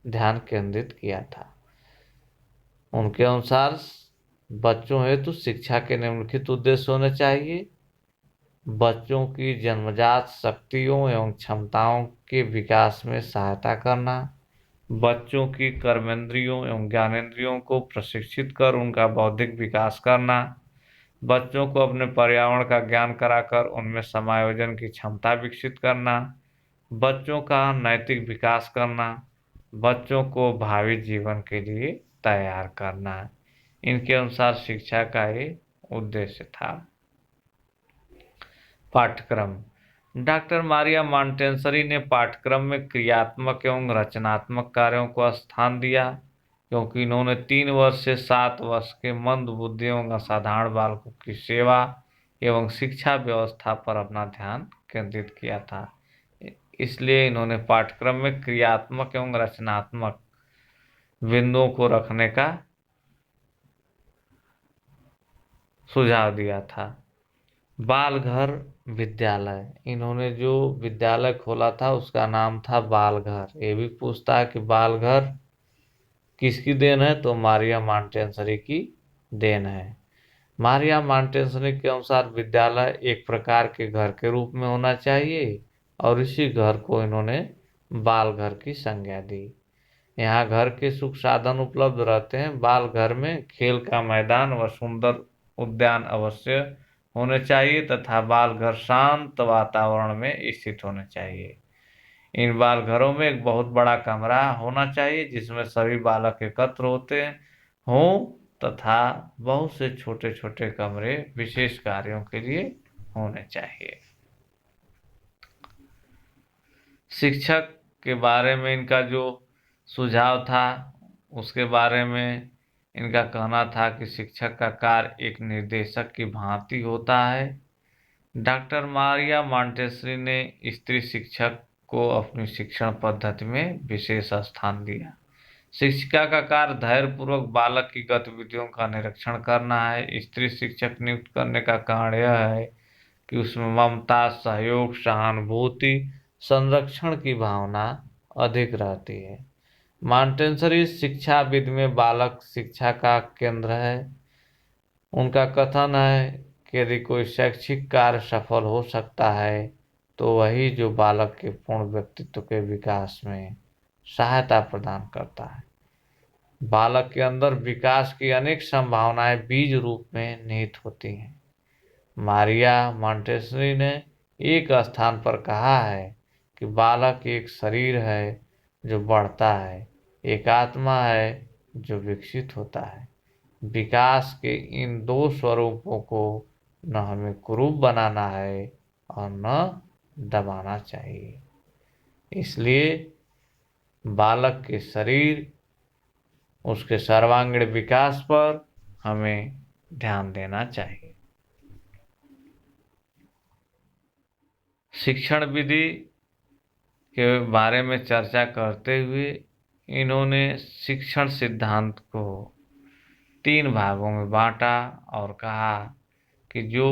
ध्यान केंद्रित किया था। उनके अनुसार बच्चों हेतु शिक्षा के निम्नलिखित उद्देश्य होने चाहिए: बच्चों की जन्मजात शक्तियों एवं क्षमताओं के विकास में सहायता करना, बच्चों की कर्मेंद्रियों एवं ज्ञानेंद्रियों को प्रशिक्षित कर उनका बौद्धिक विकास करना, बच्चों को अपने पर्यावरण का ज्ञान कराकर उनमें समायोजन की क्षमता विकसित करना, बच्चों का नैतिक विकास करना, बच्चों को भावी जीवन के लिए तैयार करना। इनके अनुसार शिक्षा का ये उद्देश्य था। पाठ्यक्रम, डॉक्टर मारिया मॉन्टेसरी ने पाठ्यक्रम में क्रियात्मक एवं रचनात्मक कार्यों को स्थान दिया, क्योंकि इन्होंने 3 वर्ष से 7 वर्ष के मंद बुद्धि एवं असाधारण बालकों की सेवा एवं शिक्षा व्यवस्था पर अपना ध्यान केंद्रित किया था। इसलिए इन्होंने पाठ्यक्रम में क्रियात्मक एवं रचनात्मक बिंदुओं को रखने का सुझाव दिया था। बाल घर विद्यालय, इन्होंने जो विद्यालय खोला था उसका नाम था बाल घर। ये भी पूछता है कि बाल घर किसकी देन है, तो मारिया मॉन्टेसरी की देन है। मारिया मॉन्टेसरी के अनुसार विद्यालय एक प्रकार के घर के रूप में होना चाहिए और इसी घर को इन्होंने बाल घर की संज्ञा दी। यहाँ घर के सुख साधन उपलब्ध रहते हैं। बाल घर में खेल का मैदान व सुंदर उद्यान अवश्य होने चाहिए तथा बाल घर शांत वातावरण में स्थित होने चाहिए। इन बाल घरों में एक बहुत बड़ा कमरा होना चाहिए जिसमें सभी बालक एकत्र होते हों तथा बहुत से छोटे छोटे कमरे विशेष कार्यों के लिए होने चाहिए। शिक्षक के बारे में इनका जो सुझाव था उसके बारे में इनका कहना था कि शिक्षक का कार्य एक निर्देशक की भांति होता है। डॉक्टर मारिया मॉन्टेसरी ने स्त्री शिक्षक को अपनी शिक्षण पद्धति में विशेष स्थान दिया। शिक्षिका का कार्य धैर्यपूर्वक बालक की गतिविधियों का निरीक्षण करना है। स्त्री शिक्षक नियुक्त करने का कारण यह है कि उसमें ममता, सहयोग, सहानुभूति, संरक्षण की भावना अधिक रहती है। मॉन्टेसरी शिक्षाविद में बालक शिक्षा का केंद्र है। उनका कथन है कि यदि कोई शैक्षिक कार्य सफल हो सकता है तो वही जो बालक के पूर्ण व्यक्तित्व के विकास में सहायता प्रदान करता है। बालक के अंदर विकास की अनेक संभावनाएं बीज रूप में निहित होती हैं। मारिया मॉन्टेसरी ने एक स्थान पर कहा है कि बालक एक शरीर है जो बढ़ता है, एक आत्मा है जो विकसित होता है। विकास के इन दो स्वरूपों को न हमें कुरूप बनाना है और न दबाना चाहिए। इसलिए बालक के शरीर, उसके सर्वांगीण विकास पर हमें ध्यान देना चाहिए। शिक्षण विधि के बारे में चर्चा करते हुए इन्होंने शिक्षण सिद्धांत को 3 भागों में बांटा और कहा कि जो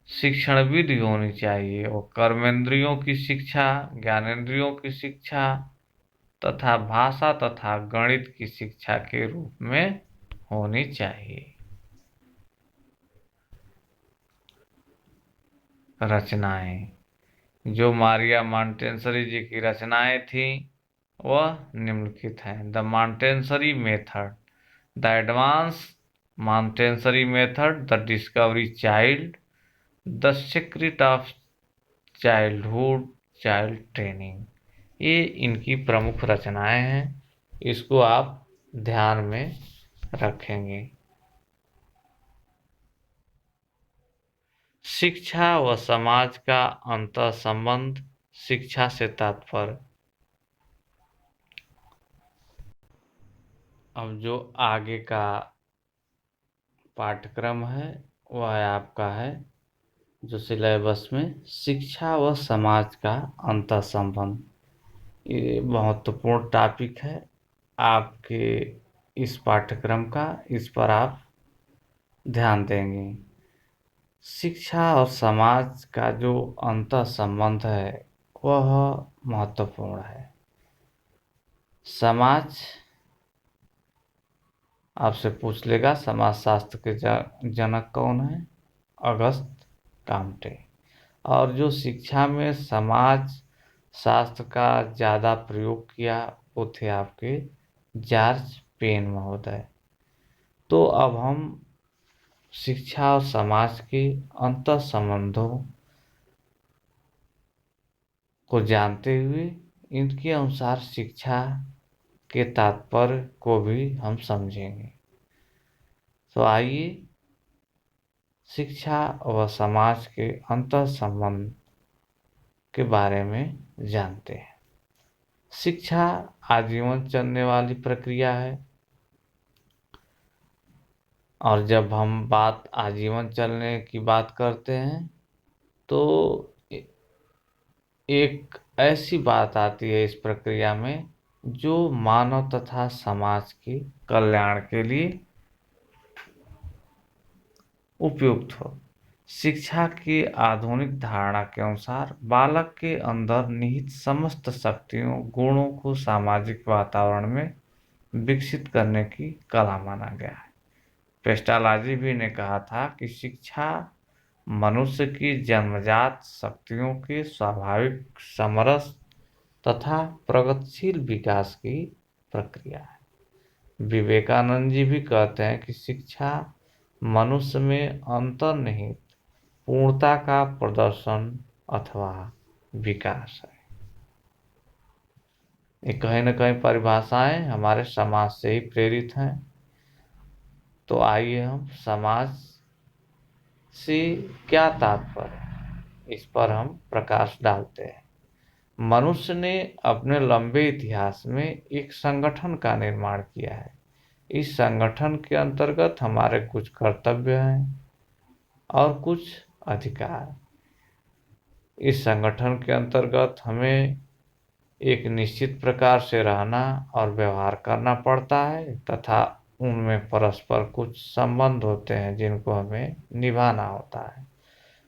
शिक्षण विधि होनी चाहिए वो कर्मेंद्रियों की शिक्षा, ज्ञानेंद्रियों की शिक्षा तथा भाषा तथा गणित की शिक्षा के रूप में होनी चाहिए। रचनाएं, जो मारिया मॉन्टेसरी जी की रचनाएं थीं वह निम्नलिखित हैं: the Montessori method, the advance Montessori method, the discovery child, the secret of childhood, child training. ये इनकी प्रमुख रचनाएं हैं। इसको आप ध्यान में रखेंगे। शिक्षा व समाज का अंतः संबंध। शिक्षा से तात्पर्य, अब जो आगे का पाठ्यक्रम है वह आपका है जो सिलेबस में शिक्षा व समाज का अंतः संबंध। ये महत्वपूर्ण टॉपिक है आपके इस पाठ्यक्रम का, इस पर आप ध्यान देंगे। शिक्षा और समाज का जो अंतः संबंध है वह महत्वपूर्ण है। समाज आपसे पूछ लेगा समाजशास्त्र के जनक कौन है? Auguste Comte. और जो शिक्षा में समाज शास्त्र का ज़्यादा प्रयोग किया वो थे आपके जॉर्ज पेन महोदय। तो अब हम शिक्षा और समाज के अंतः संबंधों को जानते हुए इनके अनुसार शिक्षा के तात्पर्य को भी हम समझेंगे। तो आइए शिक्षा व समाज के अंतः संबंध के बारे में जानते हैं। शिक्षा आजीवन चलने वाली प्रक्रिया है, और जब हम बात आजीवन चलने की बात करते हैं तो एक ऐसी बात आती है इस प्रक्रिया में जो मानव तथा समाज के कल्याण के लिए उपयुक्त हो। शिक्षा की आधुनिक धारणा के अनुसार बालक के अंदर निहित समस्त शक्तियों गुणों को सामाजिक वातावरण में विकसित करने की कला माना गया है। पेस्टालॉजी भी ने कहा था कि शिक्षा मनुष्य की जन्मजात शक्तियों के स्वाभाविक समरस तथा प्रगतिशील विकास की प्रक्रिया है। विवेकानंद जी भी कहते हैं कि शिक्षा मनुष्य में अंतर्निहित पूर्णता का प्रदर्शन अथवा विकास है। ये कहीं न कहीं परिभाषाएं हमारे समाज से ही प्रेरित हैं। तो आइए हम समाज से क्या तात्पर्य, इस पर हम प्रकाश डालते हैं। मनुष्य ने अपने लंबे इतिहास में एक संगठन का निर्माण किया है। इस संगठन के अंतर्गत हमारे कुछ कर्तव्य हैं और कुछ अधिकार। इस संगठन के अंतर्गत हमें एक निश्चित प्रकार से रहना और व्यवहार करना पड़ता है तथा उनमें परस्पर कुछ संबंध होते हैं जिनको हमें निभाना होता है।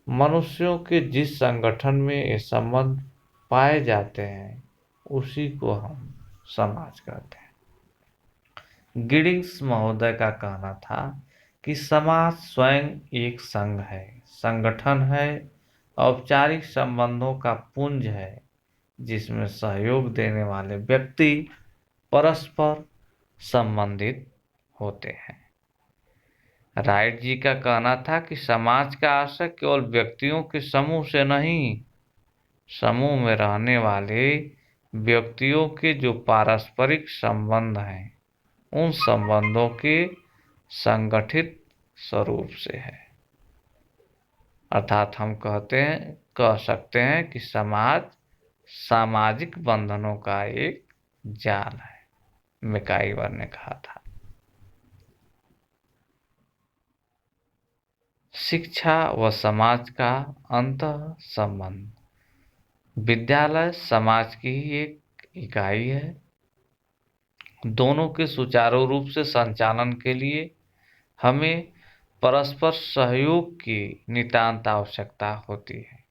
मनुष्यों के जिस संगठन में ये संबंध पाए जाते हैं उसी को हम समाज कहते हैं। गिडिंग्स महोदय का कहना था कि समाज स्वयं एक संघ है, संगठन है, औपचारिक संबंधों का पुंज है जिसमें सहयोग देने वाले व्यक्ति परस्पर संबंधित होते हैं। राइट जी का कहना था कि समाज का आशय केवल व्यक्तियों के समूह से नहीं, समूह में रहने वाले व्यक्तियों के जो पारस्परिक संबंध हैं उन संबंधों के संगठित स्वरूप से है। अर्थात हम कह सकते हैं कि समाज सामाजिक बंधनों का एक जाल है, मैकाइवर ने कहा था। शिक्षा व समाज का अंतः संबंध। विद्यालय समाज की ही एक इकाई है। दोनों के सुचारू रूप से संचालन के लिए हमें परस्पर सहयोग की नितांत आवश्यकता होती है।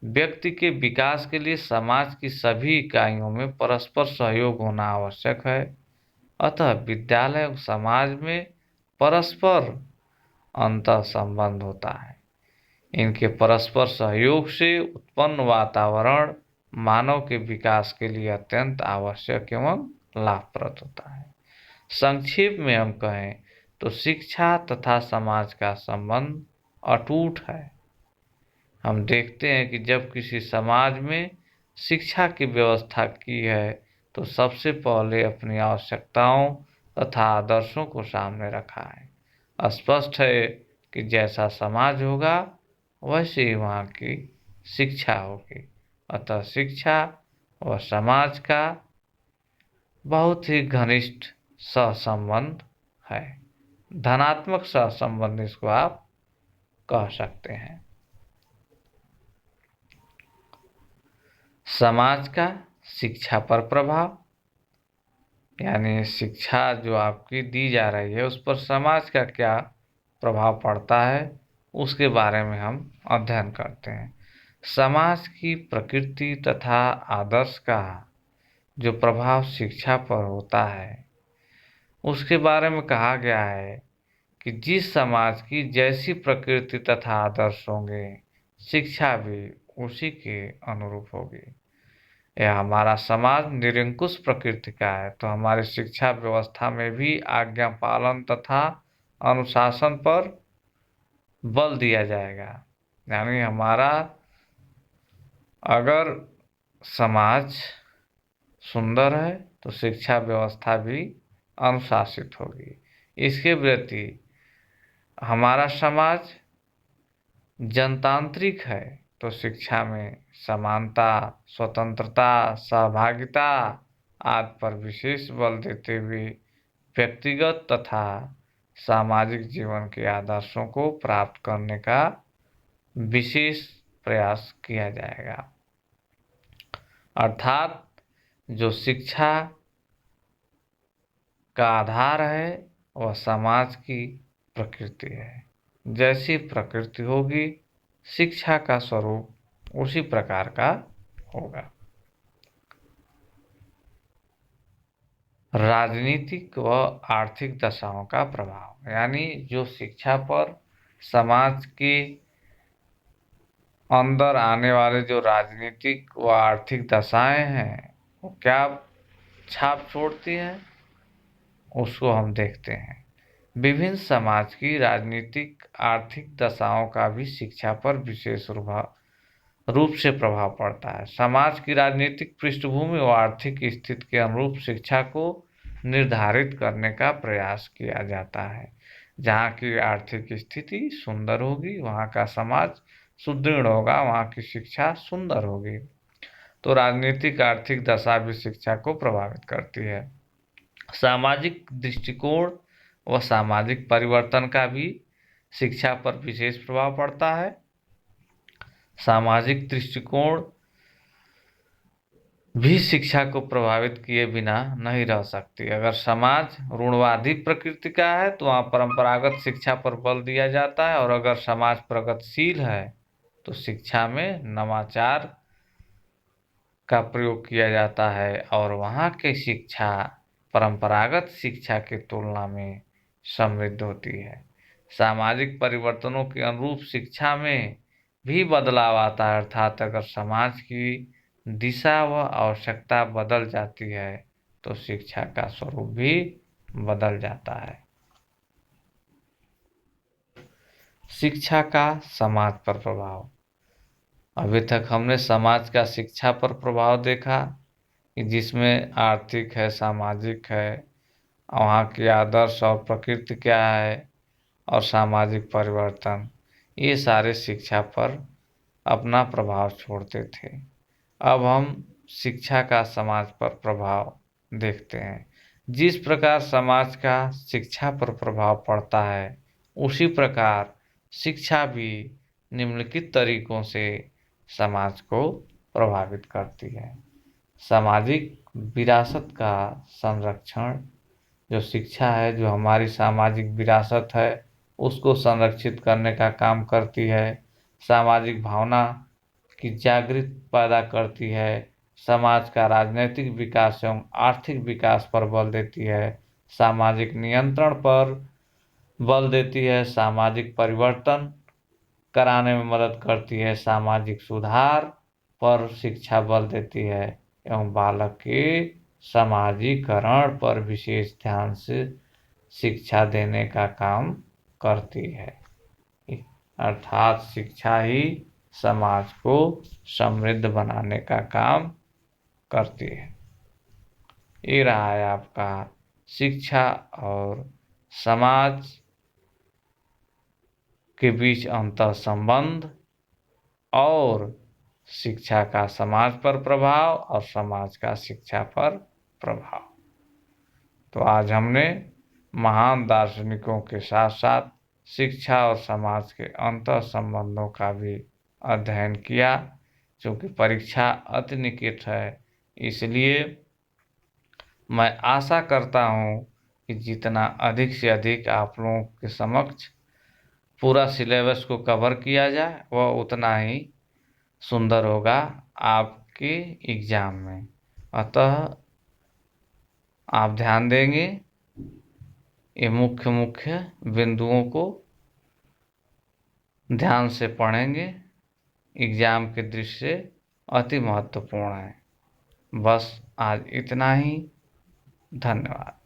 व्यक्ति के विकास के लिए समाज की सभी इकाइयों में परस्पर सहयोग होना आवश्यक है। अतः विद्यालय और समाज में परस्पर अंतः संबंध होता है। इनके परस्पर सहयोग से उत्पन्न वातावरण मानव के विकास के लिए अत्यंत आवश्यक एवं लाभप्रद होता है। संक्षेप में हम कहें तो शिक्षा तथा समाज का संबंध अटूट है। हम देखते हैं कि जब किसी समाज में शिक्षा की व्यवस्था की है तो सबसे पहले अपनी आवश्यकताओं तथा आदर्शों को सामने रखा है। स्पष्ट है कि जैसा समाज होगा वैसे ही वहाँ की शिक्षा होगी। अतः शिक्षा व समाज का बहुत ही घनिष्ठ सहसंबंध है। धनात्मक सहसंबंध इसको आप कह सकते हैं। समाज का शिक्षा पर प्रभाव, यानी शिक्षा जो आपकी दी जा रही है उस पर समाज का क्या प्रभाव पड़ता है, उसके बारे में हम अध्ययन करते हैं। समाज की प्रकृति तथा आदर्श का जो प्रभाव शिक्षा पर होता है उसके बारे में कहा गया है कि जिस समाज की जैसी प्रकृति तथा आदर्श होंगे शिक्षा भी उसी के अनुरूप होगी। यह हमारा समाज निरंकुश प्रकृति का है तो हमारी शिक्षा व्यवस्था में भी आज्ञा पालन तथा अनुशासन पर बल दिया जाएगा। यानी हमारा अगर समाज सुंदर है तो शिक्षा व्यवस्था भी अनुशासित होगी। इसके प्रति हमारा समाज जनतांत्रिक है तो शिक्षा में समानता, स्वतंत्रता, सहभागिता आदि पर विशेष बल देते हुए व्यक्तिगत तथा सामाजिक जीवन के आदर्शों को प्राप्त करने का विशेष प्रयास किया जाएगा। अर्थात जो शिक्षा का आधार है वह समाज की प्रकृति है। जैसी प्रकृति होगी शिक्षा का स्वरूप उसी प्रकार का होगा। राजनीतिक व आर्थिक दशाओं का प्रभाव, यानी जो शिक्षा पर समाज के अंदर आने वाले जो राजनीतिक व आर्थिक दशाएं हैं वो क्या छाप छोड़ती हैं उसको हम देखते हैं। विभिन्न समाज की राजनीतिक आर्थिक दशाओं का भी शिक्षा पर विशेष रूप से प्रभाव पड़ता है। समाज की राजनीतिक पृष्ठभूमि व आर्थिक स्थिति के अनुरूप शिक्षा को निर्धारित करने का प्रयास किया जाता है। जहाँ की आर्थिक स्थिति सुंदर होगी वहाँ का समाज सुदृढ़ होगा, वहाँ की शिक्षा सुंदर होगी। तो राजनीतिक आर्थिक दशा भी शिक्षा को प्रभावित करती है। सामाजिक दृष्टिकोण व सामाजिक परिवर्तन का भी शिक्षा पर विशेष प्रभाव पड़ता है। सामाजिक दृष्टिकोण भी शिक्षा को प्रभावित किए बिना नहीं रह सकती। अगर समाज रूढ़वादी प्रकृति का है तो वहाँ परंपरागत शिक्षा पर बल दिया जाता है, और अगर समाज प्रगतिशील है तो शिक्षा में नवाचार का प्रयोग किया जाता है और वहाँ की शिक्षा परंपरागत शिक्षा की तुलना में समृद्ध होती है। सामाजिक परिवर्तनों के अनुरूप शिक्षा में भी बदलाव आता है, अर्थात अगर समाज की दिशा व आवश्यकता बदल जाती है तो शिक्षा का स्वरूप भी बदल जाता है। शिक्षा का समाज पर प्रभाव। अभी तक हमने समाज का शिक्षा पर प्रभाव देखा कि जिसमें आर्थिक है, सामाजिक है, वहाँ की आदर्श और प्रकृति क्या है, और सामाजिक परिवर्तन, ये सारे शिक्षा पर अपना प्रभाव छोड़ते थे। अब हम शिक्षा का समाज पर प्रभाव देखते हैं। जिस प्रकार समाज का शिक्षा पर प्रभाव पड़ता है उसी प्रकार शिक्षा भी निम्नलिखित तरीकों से समाज को प्रभावित करती है। सामाजिक विरासत का संरक्षण, जो शिक्षा है जो हमारी सामाजिक विरासत है उसको संरक्षित करने का काम करती है। सामाजिक भावना की जागृति पैदा करती है। समाज का राजनीतिक विकास एवं आर्थिक विकास पर बल देती है। सामाजिक नियंत्रण पर बल देती है। सामाजिक परिवर्तन कराने में मदद करती है। सामाजिक सुधार पर शिक्षा बल देती है एवं बालक के समाजीकरण पर विशेष ध्यान से शिक्षा देने का काम करती है। अर्थात शिक्षा ही समाज को समृद्ध बनाने का काम करती है। ये रहा है आपका शिक्षा और समाज के बीच अंतर संबंध और शिक्षा का समाज पर प्रभाव और समाज का शिक्षा पर प्रभाव। तो आज हमने महान दार्शनिकों के साथ साथ शिक्षा और समाज के अंतर संबंधों का भी अध्ययन किया। क्योंकि परीक्षा अति निकट है, इसलिए मैं आशा करता हूँ कि जितना अधिक से अधिक आप लोगों के समक्ष पूरा सिलेबस को कवर किया जाए वह उतना ही सुंदर होगा आपके एग्जाम में। अतः आप ध्यान देंगे, ये मुख्य मुख्य बिंदुओं को ध्यान से पढ़ेंगे, एग्जाम की दृष्टि से अति महत्वपूर्ण है। बस आज इतना ही। धन्यवाद।